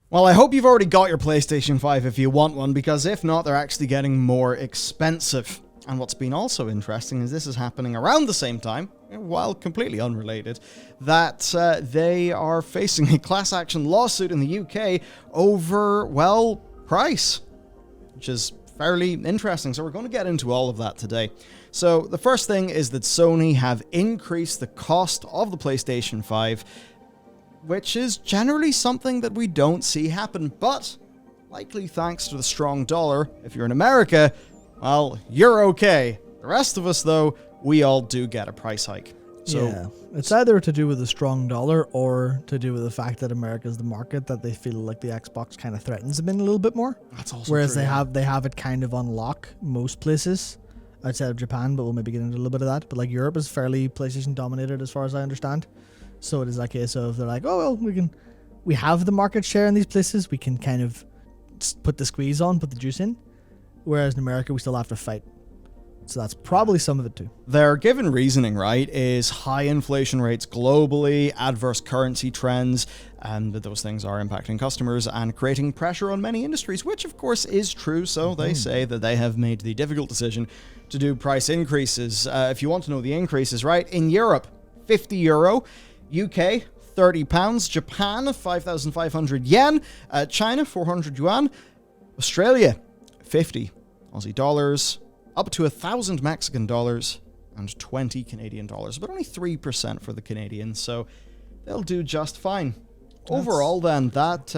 Well, I hope you've already got your PlayStation 5 if you want one, because if not, they're actually getting more expensive. And what's been also interesting is this is happening around the same time, while completely unrelated, that they are facing a class action lawsuit in the UK over, well, price, which is fairly interesting. So we're going to get into all of that today. So the first thing is that Sony have increased the cost of the PlayStation 5, which is generally something that we don't see happen, but likely thanks to the strong dollar, if you're in America, well, you're okay. The rest of us, though, we all do get a price hike. So, yeah, it's either to do with the strong dollar or to do with the fact that America's the market that they feel like the Xbox kind of threatens them in a little bit more. That's also whereas true, they have it kind of on lock most places outside of Japan, but we'll maybe get into a little bit of that. But like Europe is fairly PlayStation dominated as far as I understand. So it is a case of they're like, oh well, we have the market share in these places. We can kind of put the squeeze on, put the juice in. Whereas in America, we still have to fight. So that's probably some of it too. Their given reasoning, right, is high inflation rates globally, adverse currency trends, and that those things are impacting customers and creating pressure on many industries, which of course is true. So they say that they have made the difficult decision to do price increases. If you want to know the increases, right, in Europe, €50, UK, £30, Japan, 5,500 yen, China, 400 yuan, Australia, 50 Aussie dollars, up to 1,000 Mexican dollars, and 20 Canadian dollars, but only 3% for the Canadians, so they'll do just fine. Overall, then, that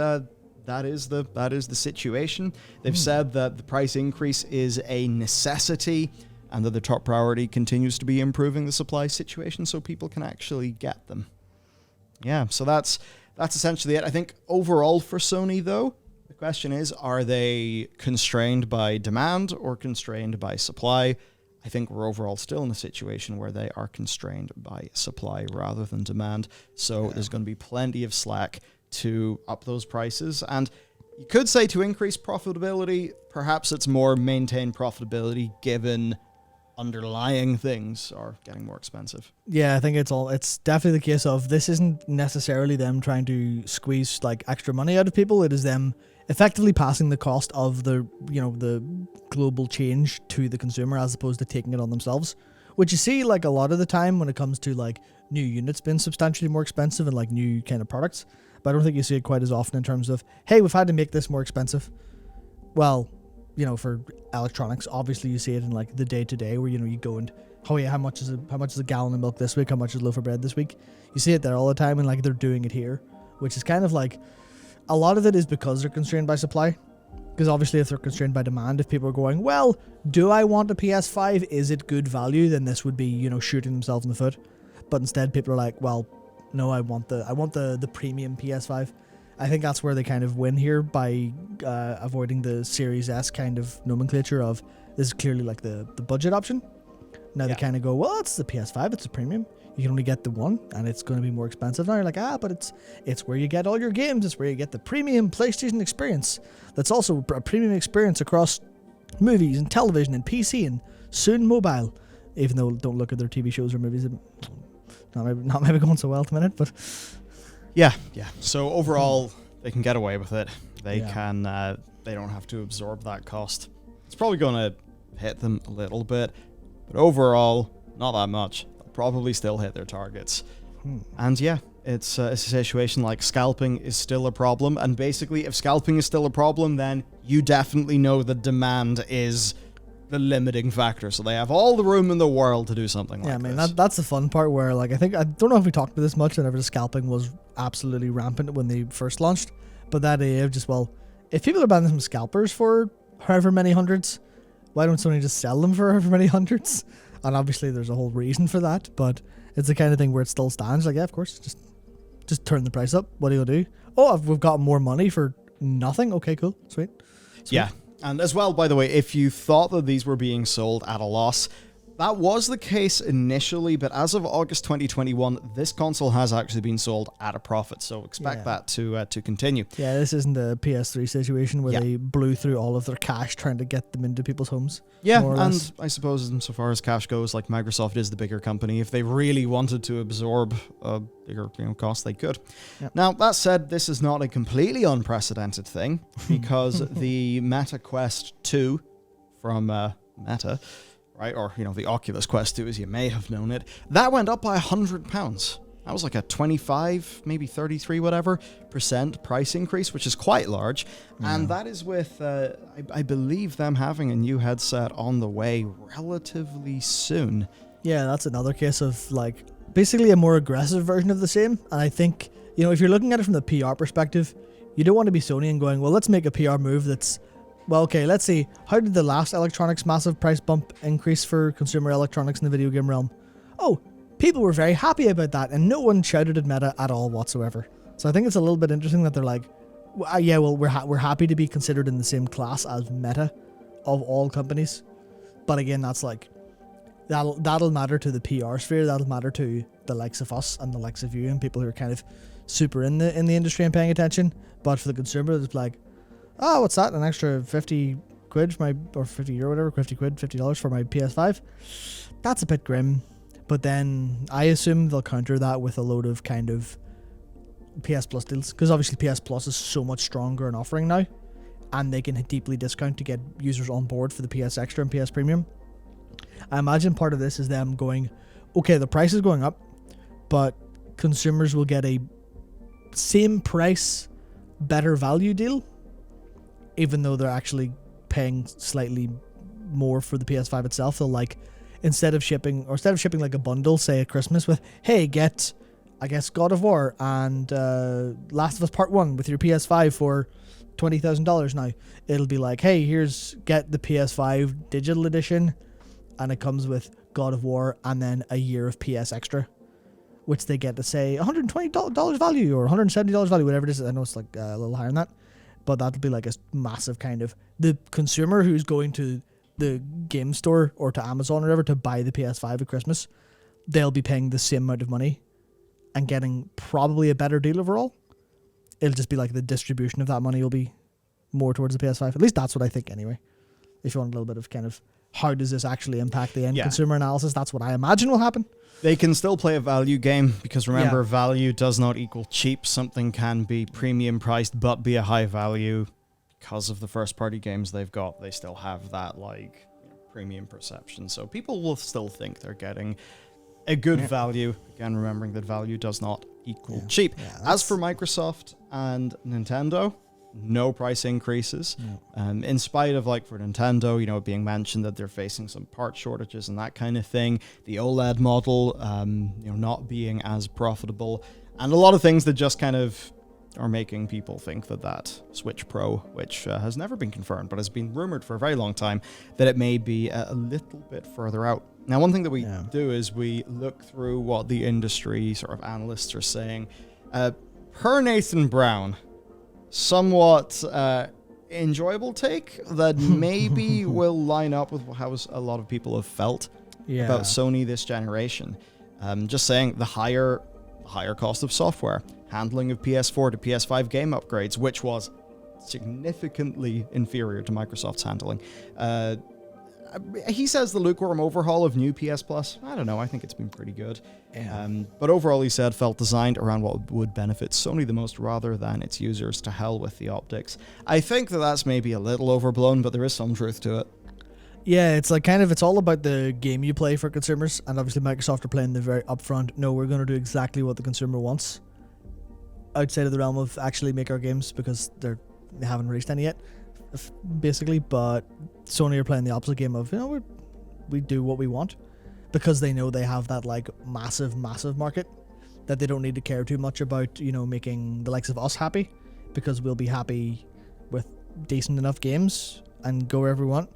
is the situation. They've said that the price increase is a necessity, and that the top priority continues to be improving the supply situation so people can actually get them. Yeah, so that's essentially it. I think overall for Sony, though, the question is, are they constrained by demand or constrained by supply? I think we're overall still in a situation where they are constrained by supply rather than demand. So there's going to be plenty of slack to up those prices. And you could say to increase profitability, perhaps it's more maintain profitability given underlying things are getting more expensive. Yeah, I think it's definitely the case of this isn't necessarily them trying to squeeze like extra money out of people. It is them effectively passing the cost of the global change to the consumer as opposed to taking it on themselves, which you see like a lot of the time when it comes to like new units being substantially more expensive and like new kind of products. But I don't think you see it quite as often in terms of, hey, we've had to make this more expensive. Well, for electronics, obviously you see it in like the day to day where, you go and, oh yeah, how much is a gallon of milk this week? How much is a loaf of bread this week? You see it there all the time, and like they're doing it here, which is kind of like, a lot of it is because they're constrained by supply. Because obviously if they're constrained by demand, if people are going, well, do I want a PS5? Is it good value? Then this would be, shooting themselves in the foot. But instead people are like, well, no, I want the premium PS5. I think that's where they kind of win here by avoiding the Series S kind of nomenclature of this is clearly like the budget option. Now they kind of go, well, it's the PS5, it's a premium. You can only get the one, and it's going to be more expensive. Now you're like, but it's where you get all your games. It's where you get the premium PlayStation experience. That's also a premium experience across movies and television and PC and soon mobile. Even though don't look at their TV shows or movies, not maybe going so well at the minute, but yeah. So overall, they can get away with it. They can. They don't have to absorb that cost. It's probably going to hit them a little bit, but overall, not that much. Probably still hit their targets. And yeah, it's a situation like scalping is still a problem, and basically if scalping is still a problem, then you definitely know that demand is the limiting factor, so they have all the room in the world to do something like this. Yeah, that's the fun part where like I don't know if we talked about this much whenever the scalping was absolutely rampant when they first launched, but that idea of just, well, if people are buying some scalpers for however many hundreds, why don't Sony just sell them for however many hundreds? And obviously there's a whole reason for that, but it's the kind of thing where it still stands. Like, yeah, of course, just turn the price up. What are you going to do? Oh, we've got more money for nothing. Okay, cool. Sweet. Yeah. And as well, by the way, if you thought that these were being sold at a loss, That was the case initially, but as of August 2021, this console has actually been sold at a profit, so expect that to continue. Yeah, this isn't a PS3 situation where they blew through all of their cash trying to get them into people's homes. Yeah, and I suppose insofar as cash goes, like Microsoft is the bigger company. If they really wanted to absorb a bigger cost, they could. Yep. Now, that said, this is not a completely unprecedented thing, because the Meta Quest 2 from Meta... right, or, the Oculus Quest 2, as you may have known it, that went up by £100. That was like a 25, maybe 33, whatever, % price increase, which is quite large. Yeah. And that is with, I believe, them having a new headset on the way relatively soon. Yeah, that's another case of, like, basically a more aggressive version of the same. And I think, if you're looking at it from the PR perspective, you don't want to be Sony and going, well, let's make a PR move that's... Well, okay, let's see. How did the last electronics massive price bump increase for consumer electronics in the video game realm? Oh, people were very happy about that, and no one shouted at Meta at all whatsoever. So I think it's a little bit interesting that they're like, we're happy to be considered in the same class as Meta of all companies. But again, that's like, that'll matter to the PR sphere, that'll matter to the likes of us and the likes of you and people who are kind of super in the industry and paying attention. But for the consumer, it's like, oh, what's that? An extra 50 quid for or 50 euro, whatever, 50 quid, $50 for my PS5. That's a bit grim. But then I assume they'll counter that with a load of kind of PS Plus deals. Because obviously PS Plus is so much stronger in offering now. And they can deeply discount to get users on board for the PS Extra and PS Premium. I imagine part of this is them going, okay, the price is going up, but consumers will get a same price, better value deal, even though they're actually paying slightly more for the PS5 itself. They'll instead of shipping like a bundle, say at Christmas with, hey, get, I guess, God of War and Last of Us Part 1 with your PS5 for $20,000 now. It'll be like, hey, get the PS5 digital edition, and it comes with God of War and then a year of PS Extra, which they get to say $120 value or $170 value, whatever it is. I know it's like a little higher than that. But that'll be like a massive kind of... The consumer who's going to the game store or to Amazon or whatever to buy the PS5 at Christmas, they'll be paying the same amount of money and getting probably a better deal overall. It'll just be like the distribution of that money will be more towards the PS5. At least that's what I think anyway. If you want a little bit of kind of how does this actually impact the end consumer analysis, that's what I imagine will happen. They can still play a value game, because remember, value does not equal cheap. Something can be premium priced but be a high value. Because of the first party games they've got, they still have that premium perception. So people will still think they're getting a good value. Again, remembering that value does not equal cheap. Yeah, as for Microsoft and Nintendo, no price increases. No. In spite of, for Nintendo, being mentioned that they're facing some part shortages and that kind of thing. The OLED model, not being as profitable. And a lot of things that just kind of are making people think that Switch Pro, which has never been confirmed, but has been rumored for a very long time, that it may be a little bit further out. Now, one thing that we do is we look through what the industry sort of analysts are saying. Per Nathan Brown, somewhat enjoyable take that maybe will line up with how a lot of people have felt about Sony this generation. Just saying the higher cost of software, handling of PS4 to PS5 game upgrades, which was significantly inferior to Microsoft's handling. He says the lukewarm overhaul of new PS Plus, I don't know, I think it's been pretty good. But overall, he said, felt designed around what would benefit Sony the most rather than its users. To hell with the optics. I think that's maybe a little overblown, but there is some truth to it. Yeah, it's like it's all about the game you play for consumers, and obviously Microsoft are playing the very upfront, no, we're going to do exactly what the consumer wants. Outside of the realm of actually make our games, because they haven't released any yet, basically, but Sony are playing the opposite game of, we do what we want, because they know they have that massive market that they don't need to care too much about, making the likes of us happy, because we'll be happy with decent enough games and go wherever we want.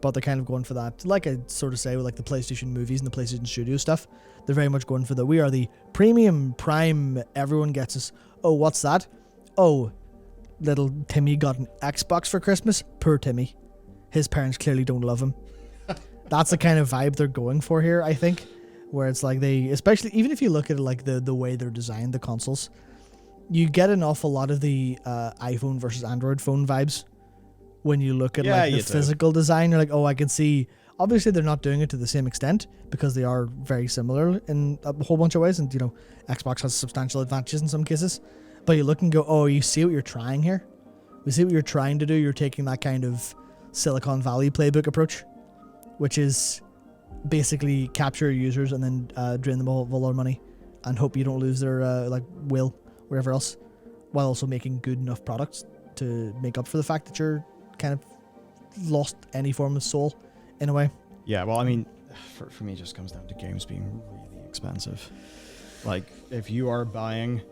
But they're kind of going for that, like I sort of say with the PlayStation movies and the PlayStation Studio stuff, they're very much going for we are the premium prime, everyone gets us. Oh, what's that? Oh, little Timmy got an Xbox for Christmas. Poor Timmy. His parents clearly don't love him. That's the kind of vibe they're going for here, I think. Where it's like they, especially even if you look at it like the way they're designed, the consoles, you get an awful lot of the iPhone versus Android phone vibes when you look at like the physical design. You're like, oh, I can see. Obviously, they're not doing it to the same extent because they are very similar in a whole bunch of ways, and Xbox has substantial advantages in some cases. But you look and go, oh, you see what you're trying here. We see what you're trying to do. You're taking that kind of Silicon Valley playbook approach, which is basically capture your users and then drain them all of a lot of money and hope you don't lose their will wherever else, while also making good enough products to make up for the fact that you're kind of lost any form of soul in a way. Yeah, well, I mean, for me, it just comes down to games being really expensive. Like, if you are buying...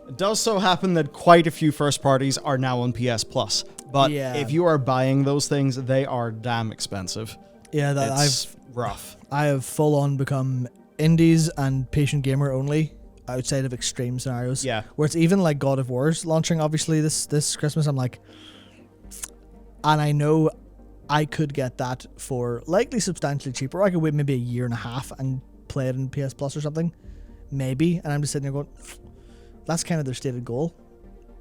It does so happen that quite a few first parties are now on PS Plus, but if you are buying those things, they are damn expensive. Yeah, it's rough. I have full on become indies and patient gamer only outside of extreme scenarios. Yeah. Where it's even like God of War's launching obviously this Christmas. I'm like, and I know I could get that for likely substantially cheaper. I could wait maybe a year and a half and play it in PS Plus or something. Maybe. And I'm just sitting there going, that's kind of their stated goal.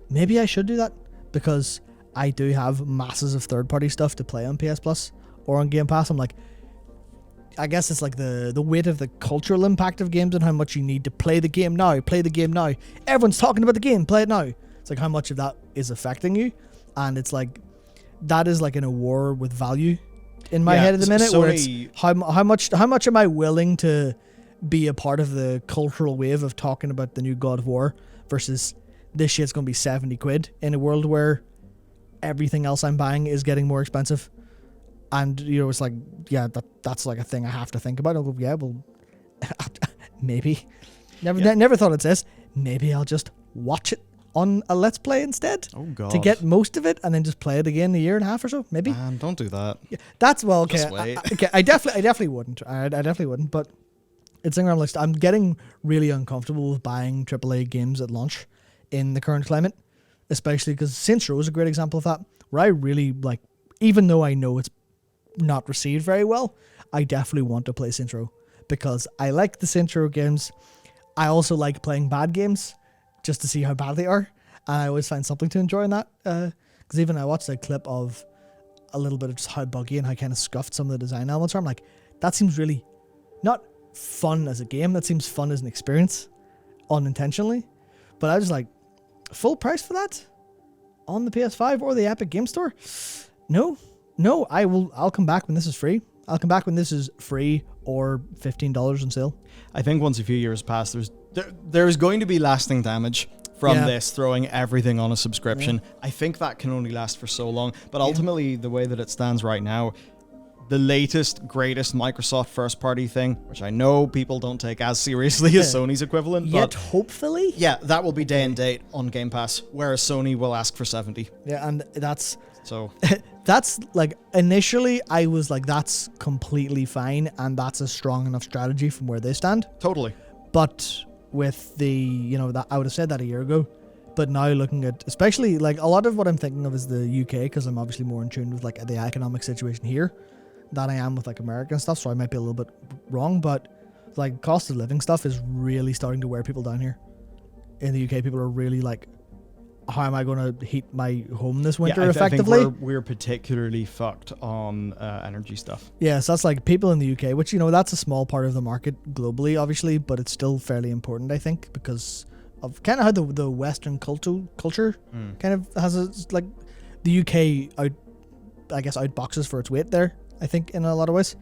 Maybe I should do that because I do have masses of third-party stuff to play on PS Plus or on Game Pass. I'm like, I guess it's like the weight of the cultural impact of games and how much you need to play the game now. Play the game now. Everyone's talking about the game. Play it now. It's like how much of that is affecting you, and it's like that is like in a war with value in my head at the minute. Sony, where it's how much am I willing to be a part of the cultural wave of talking about the new God of War versus this shit's going to be 70 quid in a world where everything else I'm buying is getting more expensive. And, it's like, that's like a thing I have to think about. I'll go, well, maybe. Never thought it's this. Maybe I'll just watch it on a Let's Play instead. Oh, God. To get most of it and then just play it again in a year and a half or so, maybe. Man, don't do that. Yeah, that's, well, okay. Just wait. I definitely wouldn't. I definitely wouldn't, but it's where I'm like, I'm getting really uncomfortable with buying AAA games at launch in the current climate, especially because Saints Row is a great example of that, where I really, like, even though I know it's not received very well, I definitely want to play Saints Row because I like the Saints Row games. I also like playing bad games just to see how bad they are, and I always find something to enjoy in that, because even I watched a clip of a little bit of just how buggy and how kind of scuffed some of the design elements are. I'm like, that seems really not fun as a game, that seems fun as an experience unintentionally, but I was like, full price for that on the PS5 or the Epic Game Store? No, I'll come back when this is free. I'll come back when this is free or $15 on sale. I think once a few years pass, there's going to be lasting damage from this, throwing everything on a subscription. I think that can only last for so long, but ultimately the way that it stands right now, the latest, greatest Microsoft first-party thing, which I know people don't take as seriously as Sony's equivalent, yet but hopefully, that will be day and date on Game Pass, whereas Sony will ask for 70. Yeah, and that's so. That's like, initially I was like, that's completely fine, and that's a strong enough strategy from where they stand. Totally. But with the, that I would have said that a year ago. But now looking at, especially like a lot of what I'm thinking of is the UK, because I'm obviously more in tune with like the economic situation here than I am with like America and stuff, so I might be a little bit wrong, but like cost of living stuff is really starting to wear people down here. In the UK, people are really like, how am I going to heat my home this winter effectively? I think we're particularly fucked on energy stuff. Yeah, so that's like people in the UK, which, that's a small part of the market globally, obviously, but it's still fairly important, I think, because of kind of how the Western culture kind of has like the UK outboxes for its weight there, I think, in a lot of ways.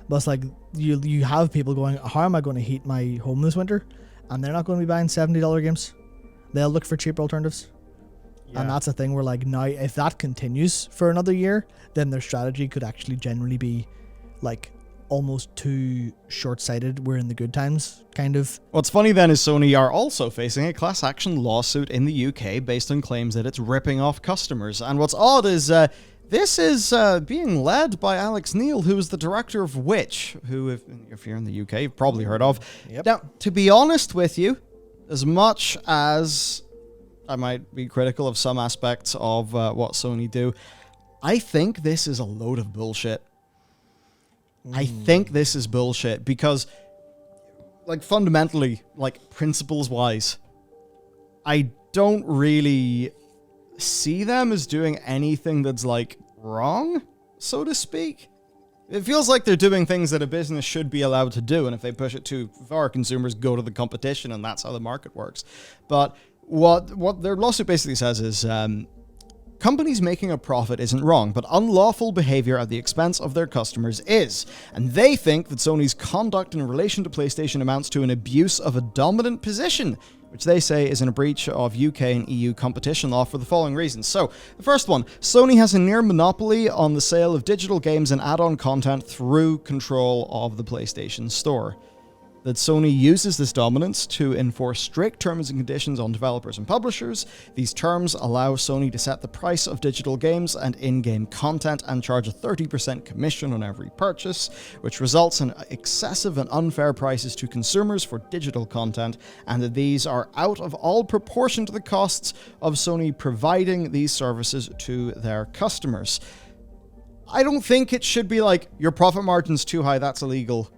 But it's like you have people going, how am I going to heat my home this winter? And they're not going to be buying $70 games. They'll look for cheaper alternatives. Yeah. And that's a thing where, like, now if that continues for another year, then their strategy could actually generally be like almost too short-sighted. We're in the good times, kind of. What's funny then is Sony are also facing a class action lawsuit in the UK based on claims that it's ripping off customers. And what's odd is this is being led by Alex Neil, who is the director of Witch, who, if you're in the UK, you've probably heard of. Yep. Now, to be honest with you, as much as I might be critical of some aspects of what Sony do, I think this is a load of bullshit. I think this is bullshit because, like, fundamentally, like, principles-wise, I don't really see them as doing anything that's, like, wrong, so to speak. It feels like they're doing things that a business should be allowed to do, and if they push it too far, consumers go to the competition, and that's how the market works. But what their lawsuit basically says is, companies making a profit isn't wrong, but unlawful behavior at the expense of their customers is. And they think that Sony's conduct in relation to PlayStation amounts to an abuse of a dominant position, which they say is in a breach of UK and EU competition law for the following reasons. So, the first one, Sony has a near monopoly on the sale of digital games and add-on content through control of the PlayStation Store. That Sony uses this dominance to enforce strict terms and conditions on developers and publishers. These terms allow Sony to set the price of digital games and in-game content and charge a 30% commission on every purchase, which results in excessive and unfair prices to consumers for digital content, and that these are out of all proportion to the costs of Sony providing these services to their customers. I don't think it should be like, your profit margin's too high, that's illegal.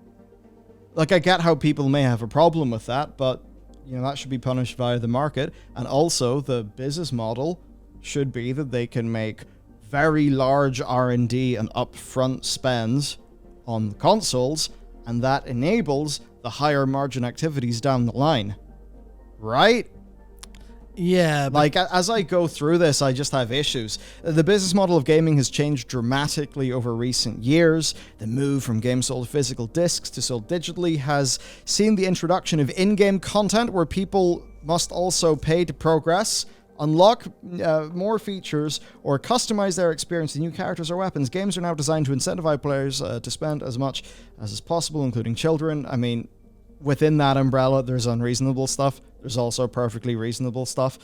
Like, I get how people may have a problem with that, but, you know, that should be punished via the market. And also, the business model should be that they can make very large R&D and upfront spends on consoles, and that enables the higher margin activities down the line. Right? Yeah, but like, as I go through this, I just have issues. The business model of gaming has changed dramatically over recent years. The move from games sold physical discs to sold digitally has seen the introduction of in-game content where people must also pay to progress, unlock more features, or customize their experience to new characters or weapons. Games are now designed to incentivize players to spend as much as is possible, including children. I mean, within that umbrella, there's unreasonable stuff. There's also perfectly reasonable stuff.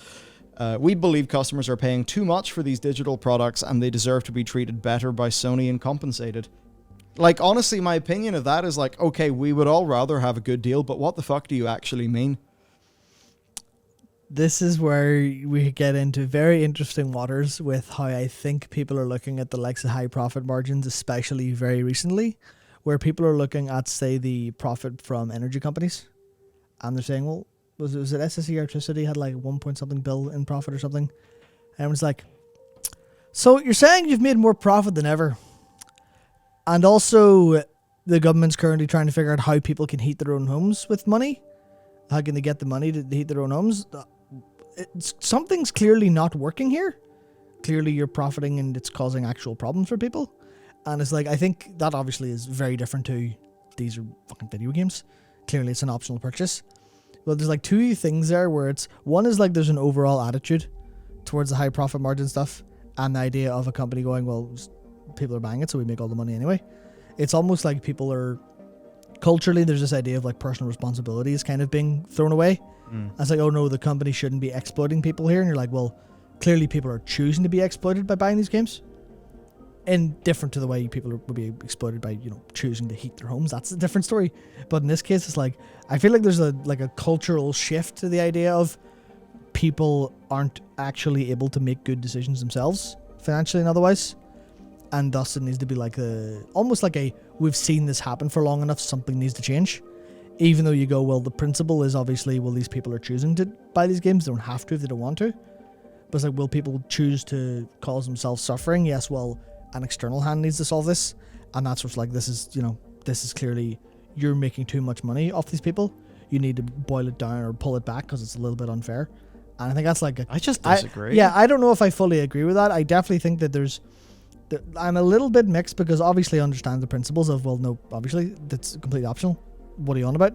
We believe customers are paying too much for these digital products, and they deserve to be treated better by Sony and compensated. Like, honestly, my opinion of that is like, okay, we would all rather have a good deal, but what the fuck do you actually mean? this is where we get into very interesting waters with how I think people are looking at the likes of high profit margins, especially very recently, where people are looking at, say, the profit from energy companies, and they're saying, well, was it SSE Electricity had like 1 point something bill in profit or something? And everyone's like, so you're saying you've made more profit than ever, and also the government's currently trying to figure out how people can heat their own homes with money. How can they get the money to heat their own homes? Something's clearly not working here. Clearly you're profiting and it's causing actual problems for people. And it's like, I think that obviously is very different to these are fucking video games. Clearly it's an optional purchase. Well, there's like two things there where it's, one is like there's an overall attitude towards the high profit margin stuff and the idea of a company going, well, people are buying it so we make all the money anyway. It's almost like people are, culturally there's this idea of like personal responsibility is kind of being thrown away. It's like, oh no, the company shouldn't be exploiting people here. And you're like, well, clearly people are choosing to be exploited by buying these games. And different to the way people would be exploited by, you know, choosing to heat their homes. That's a different story. But in this case, it's like, I feel like there's a cultural shift to the idea of people aren't actually able to make good decisions themselves, financially and otherwise. And thus it needs to be like almost like we've seen this happen for long enough, something needs to change. Even though you go, well, the principle is obviously, well, these people are choosing to buy these games. They don't have to if they don't want to. But it's like, will people choose to cause themselves suffering? Yes, well, an external hand needs to solve this. And that's what's like, this is clearly, you're making too much money off these people. You need to boil it down or pull it back because it's a little bit unfair. And I think that's like, I just disagree. I don't know if I fully agree with that. I definitely think that I'm a little bit mixed because obviously I understand the principles of, well, no, obviously that's completely optional. What are you on about?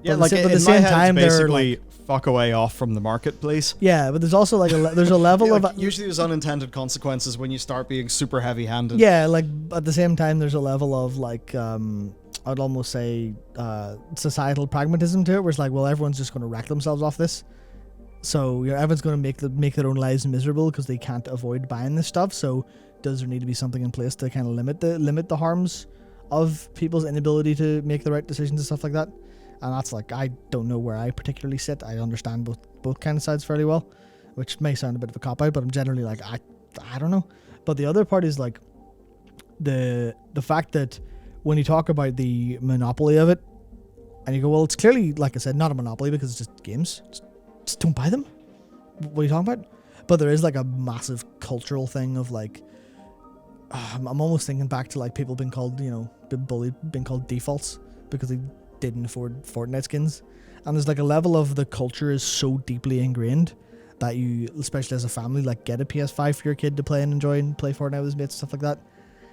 Yeah, but like at the in same my head, time, it's they're basically like, fuck away off from the market, please. yeah, but there's also like there's a level Yeah, of like, usually there's unintended consequences when you start being super heavy-handed. yeah, like at the same time there's a level of like I'd almost say societal pragmatism to it, where it's like, well, everyone's just going to wreck themselves off this, so everyone's going to make their own lives miserable because they can't avoid buying this stuff. So does there need to be something in place to kind of limit the harms of people's inability to make the right decisions and stuff like that? And that's like, I don't know where I particularly sit. I understand both kind of sides fairly well, which may sound a bit of a cop-out, but I'm generally like, I don't know. But the other part is like the fact that when you talk about the monopoly of it, and you go, well, it's clearly, like I said, not a monopoly because it's just games. Just don't buy them. What are you talking about? But there is like a massive cultural thing of like, I'm almost thinking back to like people being called, been bullied, being called defaults because they didn't afford Fortnite skins. And there's like a level of the culture is so deeply ingrained that you, especially as a family, like get a PS5 for your kid to play and enjoy and play Fortnite with his mates, stuff like that.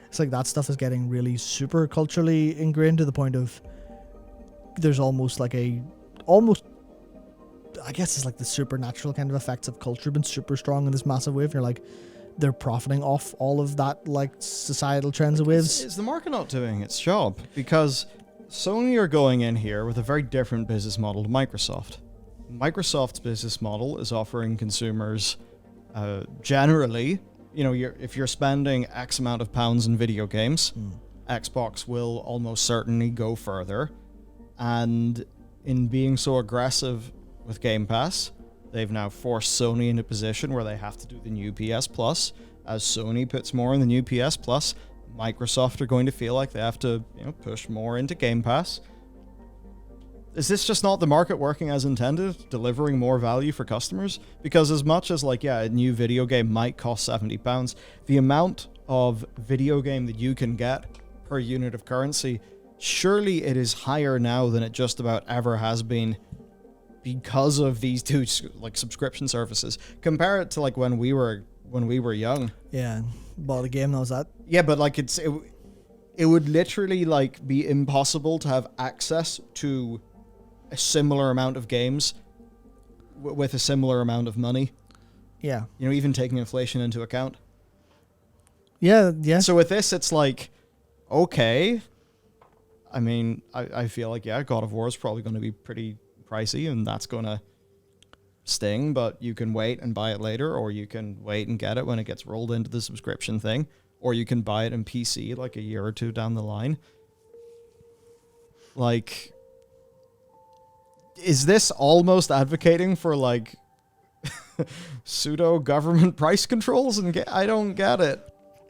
It's like that stuff is getting really super culturally ingrained to the point of there's almost like I guess it's like the supernatural kind of effects of culture been super strong in this massive wave. You're like, they're profiting off all of that like societal trends and waves. Is the market not doing its job? Because Sony are going in here with a very different business model to Microsoft. Microsoft's business model is offering consumers, generally, if you're spending X amount of pounds in video games, Xbox will almost certainly go further. And in being so aggressive with Game Pass, they've now forced Sony in a position where they have to do the new PS Plus. As Sony puts more in the new PS Plus, Microsoft are going to feel like they have to, push more into Game Pass. Is this just not the market working as intended, delivering more value for customers? Because as much as a new video game might cost £70, the amount of video game that you can get per unit of currency, surely it is higher now than it just about ever has been because of these two subscription services. Compare it to when we were young. Yeah, bought a game that was that. Yeah, but it would literally be impossible to have access to a similar amount of games with a similar amount of money. Yeah. Even taking inflation into account. Yeah. So with this, it's okay. I mean, I feel God of War is probably going to be pretty pricey, and that's going to sting, but you can wait and buy it later, or you can wait and get it when it gets rolled into the subscription thing, or you can buy it in PC a year or two down the line. Is this almost advocating for pseudo government price controls? And I don't get it.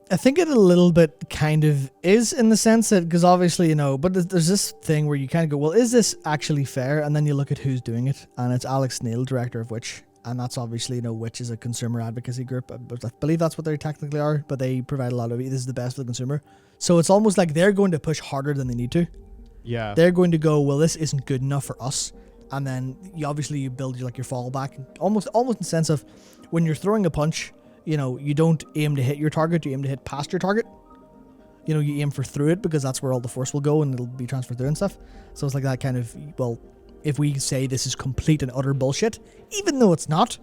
I think it a little bit kind of is, in the sense that, because obviously, but there's this thing where you kind of go, well, is this actually fair? And then you look at who's doing it, and it's Alex Neil, director of Witch, and that's obviously, Witch is a consumer advocacy group. I believe that's what they technically are, but they provide a lot of, this is the best for the consumer. So it's almost like they're going to push harder than they need to. Yeah. They're going to go, well, this isn't good enough for us. And then you build your fallback, almost in the sense of when you're throwing a punch, you don't aim to hit your target, you aim to hit past your target. You aim for through it because that's where all the force will go and it'll be transferred through and stuff. So it's like that kind of, well, if we say this is complete and utter bullshit, even though it's not,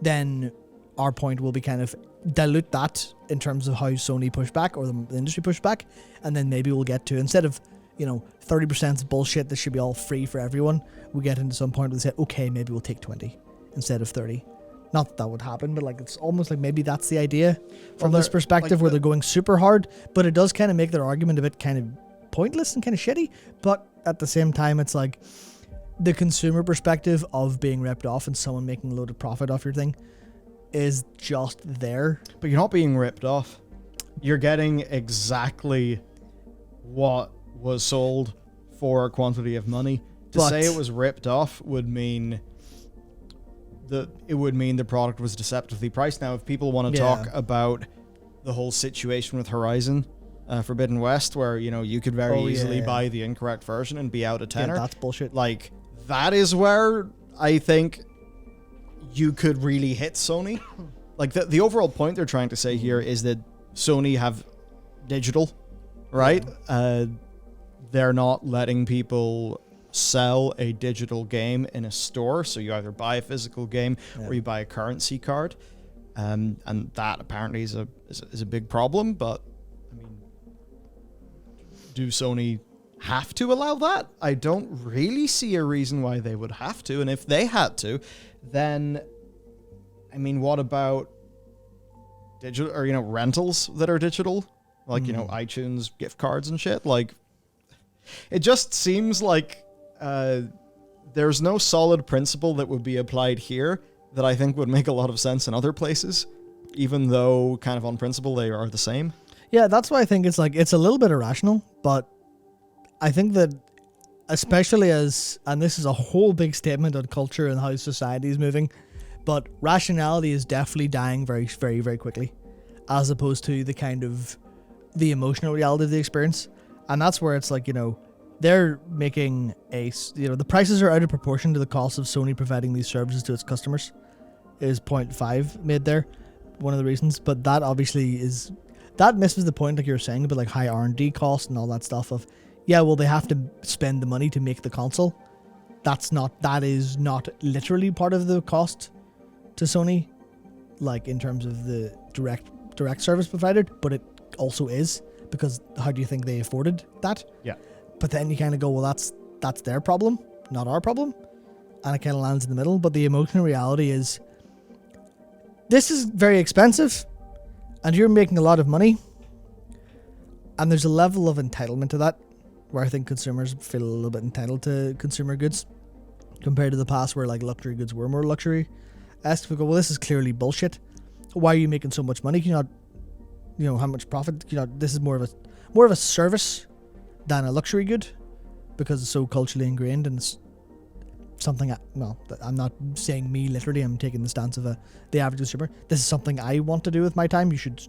then our point will be kind of dilute that in terms of how Sony pushed back or the industry pushed back. And then maybe we'll get to, instead of 30% is bullshit, this should be all free for everyone, we get into some point where they say, okay, maybe we'll take 20 instead of 30. Not that would happen, but it's almost like maybe that's the idea from this perspective, where they're going super hard, but it does kind of make their argument a bit kind of pointless and kind of shitty. But at the same time, it's like the consumer perspective of being ripped off and someone making a load of profit off your thing is just there. But you're not being ripped off. You're getting exactly what was sold for a quantity of money. To say it was ripped off would mean the product was deceptively priced. Now, if people want to talk about the whole situation with Horizon Forbidden West, where you could very easily buy the incorrect version and be out a tenner, that's bullshit. That is where I think you could really hit Sony. The overall point they're trying to say here is that Sony have digital, right? They're not letting people sell a digital game in a store, so you either buy a physical game or you buy a currency card, and that apparently is a big problem. But I mean, do Sony have to allow that? I don't really see a reason why they would have to, and if they had to, then I mean, what about digital or rentals that are digital, iTunes gift cards and shit? It just seems like there's no solid principle that would be applied here that I think would make a lot of sense in other places, even though kind of on principle they are the same. Yeah, that's why I think it's a little bit irrational, but I think that especially and this is a whole big statement on culture and how society is moving, but rationality is definitely dying very, very, very quickly, as opposed to the emotional reality of the experience. And that's where it's like, they're making the prices are out of proportion to the cost of Sony providing these services to its customers, is 0.5 made there, one of the reasons. But that obviously that misses the point, like you were saying, about like high R&D costs and all that stuff of, yeah, well, they have to spend the money to make the console. That is not literally part of the cost to Sony, like in terms of the direct service provided, but it also is, because how do you think they afforded that? Yeah. But then you kind of go, well, that's their problem, not our problem, and it kind of lands in the middle. But the emotional reality is, this is very expensive, and you're making a lot of money, and there's a level of entitlement to that, where I think consumers feel a little bit entitled to consumer goods compared to the past, where like luxury goods were more luxury-esque. We go, well, this is clearly bullshit. Why are you making so much money? Can you not, how much profit? This is more of a service than a luxury good, because it's so culturally ingrained, and it's something. I'm not saying me literally. I'm taking the stance of the average consumer. This is something I want to do with my time. You should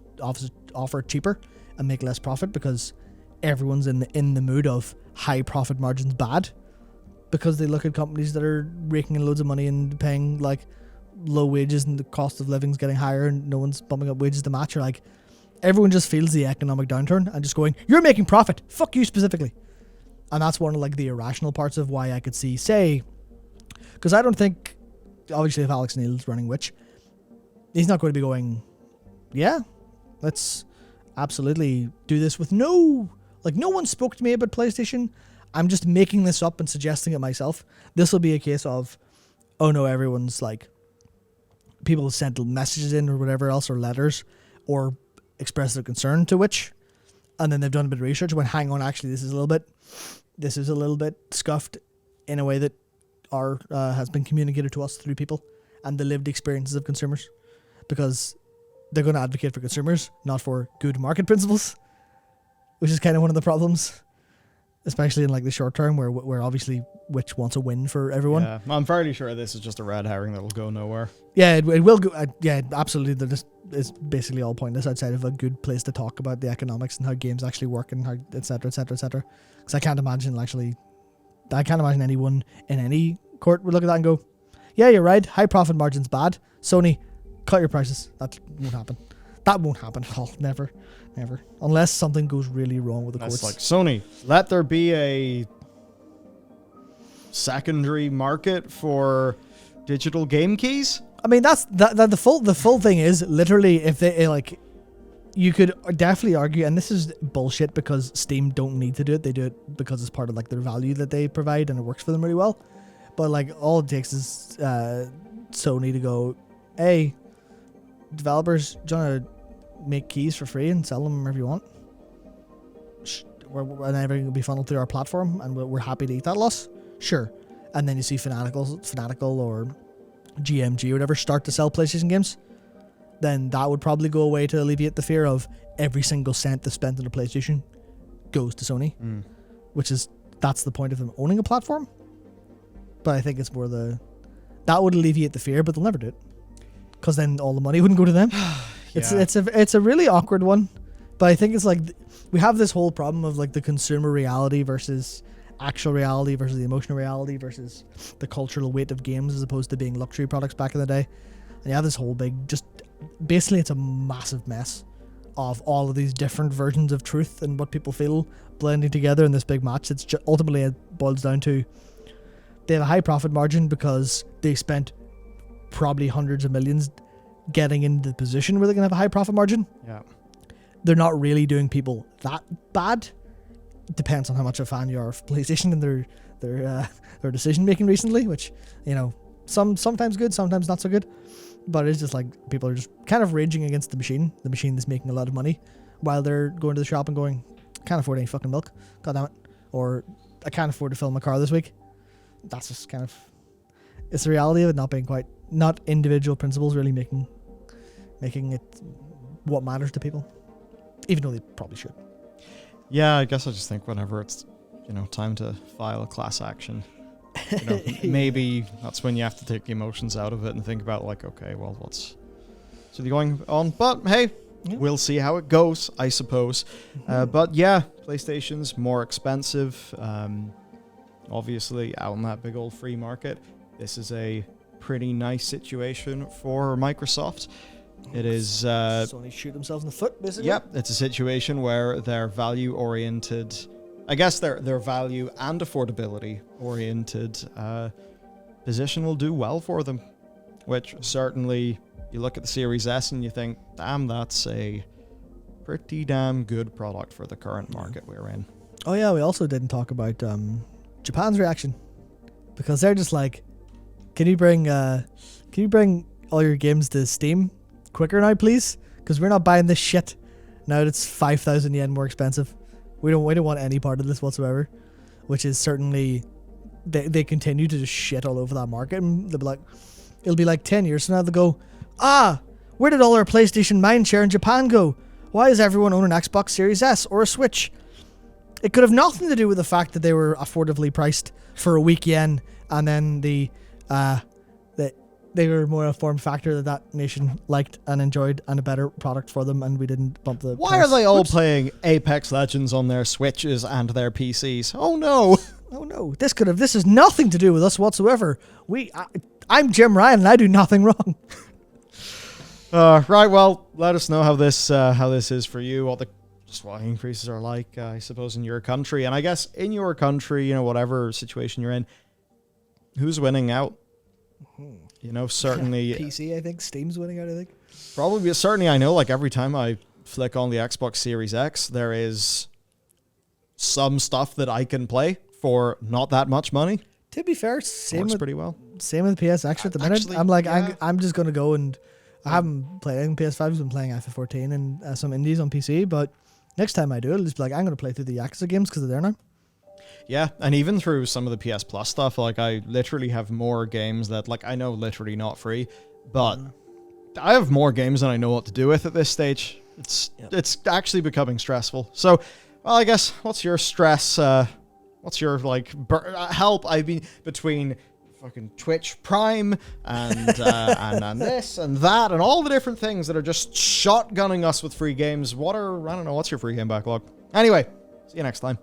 offer cheaper and make less profit, because everyone's in the mood of high profit margins bad, because they look at companies that are raking in loads of money and paying like low wages, and the cost of living's getting higher, and no one's bumping up wages to match. Or like, everyone just feels the economic downturn and just going, you're making profit, fuck you specifically. And that's one of like the irrational parts of why I could say, because I don't think, obviously, if Alex Neil's running Witch, he's not going to be going, yeah, let's absolutely do this with no one spoke to me about PlayStation. I'm just making this up and suggesting it myself. This will be a case of, oh no, everyone's like, people sent messages in or whatever else, or letters, or express their concern to Witch, and then they've done a bit of research and went, hang on, actually, this is a little bit scuffed in a way that has been communicated to us through people and the lived experiences of consumers, because they're going to advocate for consumers, not for good market principles, which is kind of one of the problems, especially in like the short term, where obviously Witch wants a win for everyone. Yeah, I'm fairly sure this is just a red herring that'll go nowhere. Yeah, it will go. Yeah, absolutely. This is basically all pointless outside of a good place to talk about the economics and how games actually work and how etc. etc. etc. Because I can't imagine anyone in any court would look at that and go, yeah, you're right, high profit margin's bad. Sony, cut your prices. That won't happen. That won't happen at all. Never. Unless something goes really wrong with the courts. That's like, Sony, let there be a secondary market for digital game keys. I mean, that's the full thing is literally, if they like, you could definitely argue, and this is bullshit because Steam don't need to do it. They do it because it's part of like their value that they provide, and it works for them really well. But like, all it takes is Sony to go, hey, developers, do you want to make keys for free and sell them wherever you want? And everything will be funneled through our platform, and we're happy to eat that loss. Sure. And then you see Fanatical or GMG or whatever start to sell PlayStation games. Then that would probably go away to alleviate the fear of every single cent that's spent on a PlayStation goes to Sony, that's the point of them owning a platform. But I think it's more that would alleviate the fear, but they'll never do it, because then all the money wouldn't go to them. Yeah. It's a really awkward one, but I think it's like we have this whole problem of like the consumer reality versus actual reality versus the emotional reality versus the cultural weight of games as opposed to being luxury products back in the day. And you have this whole big, just basically it's a massive mess of all of these different versions of truth and what people feel blending together in this big match. It's ultimately it boils down to they have a high profit margin because they spent probably hundreds of millions getting into the position where they're going to have a high profit margin. Yeah. They're not really doing people that bad. It depends on how much a fan you are of PlayStation and their decision making recently, which, sometimes good, sometimes not so good. But it's just like people are just kind of raging against the machine that's making a lot of money, while they're going to the shop and going, can't afford any fucking milk, god damn it, or I can't afford to fill my car this week. That's just kind of, it's the reality of it not individual principles really making it what matters to people, even though they probably should. Yeah, I guess I just think whenever it's time to file a class action. Maybe that's when you have to take the emotions out of it and think about like, okay, well, what's going on? But hey, we'll see how it goes, I suppose. But yeah, PlayStation's more expensive. Obviously, out in that big old free market, this is a pretty nice situation for Microsoft. It is Sony shoot themselves in the foot, basically. Yep, it's a situation where their value-oriented, I guess their value and affordability-oriented position will do well for them. Which certainly, you look at the Series S and you think, damn, that's a pretty damn good product for the current market we're in. Oh yeah, we also didn't talk about Japan's reaction, because they're just like, can you bring all your games to Steam quicker now, please? Because we're not buying this shit now that it's 5,000 yen more expensive. We don't want any part of this whatsoever, which is certainly they continue to just shit all over that market, and they'll be like, it'll be like 10 years from now they'll go, where did all our PlayStation mindshare in Japan go? Why is everyone owning an Xbox Series S or a Switch? It could have nothing to do with the fact that they were affordably priced for a weak yen, and then they were more a form factor that nation liked and enjoyed, and a better product for them, and we didn't bump the Why price. are they all playing Apex Legends on their Switches and their PCs? Oh no! Oh no! This has nothing to do with us whatsoever. I'm Jim Ryan, and I do nothing wrong. Right. Well, let us know how this is for you. What increases are like, I suppose, in your country, and I guess in your country, whatever situation you're in, who's winning out? Certainly PC. I think Steam's winning out. I think probably. Certainly, I know. Like every time I flick on the Xbox Series X, there is some stuff that I can play for not that much money. To be fair, same Works with pretty well. Same with PS Extra at the minute. Actually, I'm like, yeah. I'm just gonna go, and I haven't played anything PS5. I've been playing FF14 and some indies on PC, but next time I do, it'll just be like, I'm gonna play through the Yakuza games because they're there now. Yeah, and even through some of the PS Plus stuff, like I literally have more games that, like, I know literally not free, but I have more games than I know what to do with at this stage. It's actually becoming stressful. So, well, I guess, what's your stress? What's your help? I mean, between fucking Twitch Prime and this and that and all the different things that are just shotgunning us with free games. What's your free game backlog? Anyway, see you next time.